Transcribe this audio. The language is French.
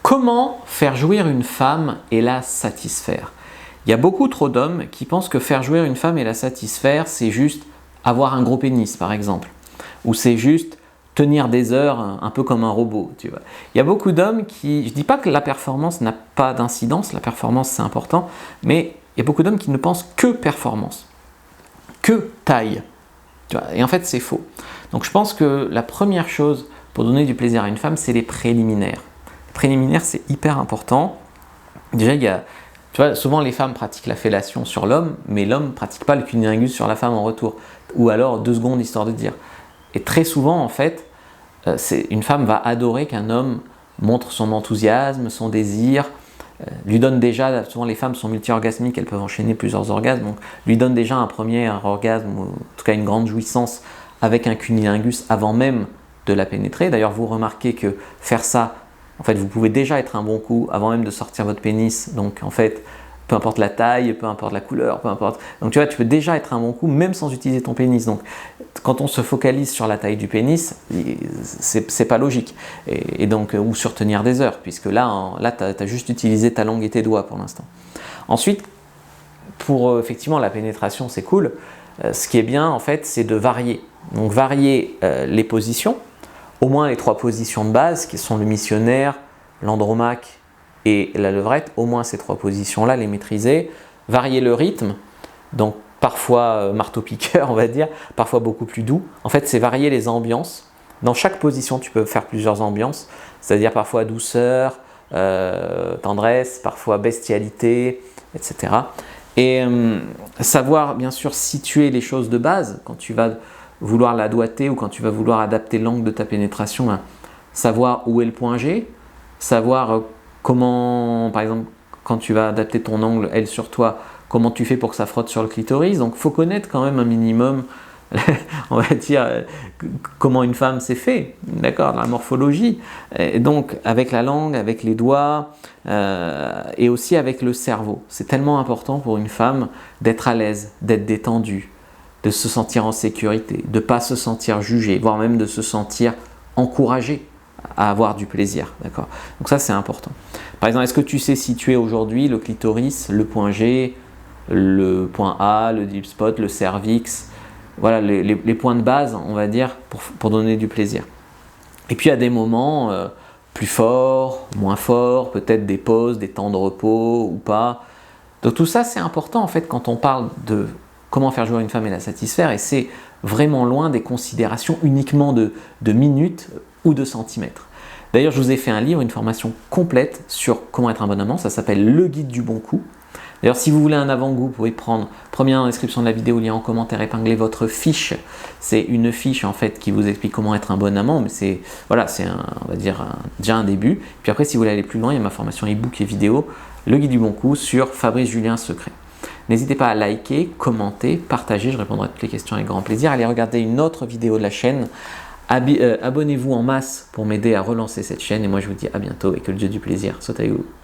Comment faire jouir une femme et la satisfaire? Il y a beaucoup trop d'hommes qui pensent que faire jouir une femme et la satisfaire, c'est juste avoir un gros pénis, par exemple. Ou c'est juste tenir des heures un peu comme un robot, tu vois. Il y a beaucoup d'hommes qui... Je ne dis pas que la performance n'a pas d'incidence, la performance c'est important, mais il y a beaucoup d'hommes qui ne pensent que performance, que taille. Tu vois. Et en fait, c'est faux. Donc je pense que la première chose pour donner du plaisir à une femme, c'est les préliminaires. Les préliminaires, c'est hyper important. Déjà, tu vois, souvent les femmes pratiquent la fellation sur l'homme, mais l'homme ne pratique pas le cunnilingus sur la femme en retour. Ou alors 2 secondes histoire de dire. Et très souvent, en fait, une femme va adorer qu'un homme montre son enthousiasme, son désir, lui donne déjà, souvent les femmes sont multi-orgasmiques, elles peuvent enchaîner plusieurs orgasmes, donc lui donne déjà un premier orgasme, ou en tout cas une grande jouissance avec un cunnilingus avant même de la pénétrer. D'ailleurs, vous remarquez que faire ça, en fait, vous pouvez déjà être un bon coup avant même de sortir votre pénis, donc en fait, peu importe la taille, peu importe la couleur, peu importe. Donc tu vois, tu peux déjà être un bon coup même sans utiliser ton pénis. Donc quand on se focalise sur la taille du pénis, c'est pas logique. Et donc, ou sur tenir des heures, puisque là tu as juste utilisé ta langue et tes doigts pour l'instant. Ensuite, pour effectivement la pénétration, c'est cool. Ce qui est bien en fait, c'est de varier. Donc varier les positions, au moins les 3 positions de base qui sont le missionnaire, l'andromaque et la levrette, au moins ces 3 positions-là, les maîtriser, varier le rythme, donc parfois marteau-piqueur on va dire, parfois beaucoup plus doux. En fait, c'est varier les ambiances. Dans chaque position, tu peux faire plusieurs ambiances, c'est-à-dire parfois douceur, tendresse, parfois bestialité, etc. Et savoir bien sûr situer les choses de base, quand tu vas vouloir la doigter ou quand tu vas vouloir adapter l'angle de ta pénétration, hein, savoir où est le point G, savoir comment, par exemple, quand tu vas adapter ton angle, elle sur toi, comment tu fais pour que ça frotte sur le clitoris. Donc il faut connaître quand même un minimum, on va dire, comment une femme s'est fait, d'accord, la morphologie. Et donc avec la langue, avec les doigts et aussi avec le cerveau. C'est tellement important pour une femme d'être à l'aise, d'être détendue, de se sentir en sécurité, de ne pas se sentir jugée, voire même de se sentir encouragée à avoir du plaisir, d'accord. Donc ça c'est important. Par exemple, est-ce que tu sais situer aujourd'hui le clitoris, le point G, le point A, le deep spot, le cervix, voilà les points de base, on va dire, pour donner du plaisir. Et puis à des moments plus forts, moins forts, peut-être des pauses, des temps de repos ou pas. Donc tout ça c'est important en fait quand on parle de comment faire jouer une femme et la satisfaire, et c'est vraiment loin des considérations uniquement de minutes ou de centimètres. D'ailleurs, je vous ai fait un livre, une formation complète sur comment être un bon amant, ça s'appelle Le Guide du Bon Coup. D'ailleurs, si vous voulez un avant-goût, vous pouvez prendre, premier lien dans la description de la vidéo, lien en commentaire, épingler votre fiche. C'est une fiche en fait qui vous explique comment être un bon amant, mais c'est voilà, on va dire déjà un début. Puis après, si vous voulez aller plus loin, il y a ma formation e-book et vidéo, Le Guide du Bon Coup sur Fabrice Julien Secret. N'hésitez pas à liker, commenter, partager, je répondrai à toutes les questions avec grand plaisir. Allez regarder une autre vidéo de la chaîne. Abonnez-vous en masse pour m'aider à relancer cette chaîne et moi je vous dis à bientôt et que le Dieu du plaisir soit avec vous.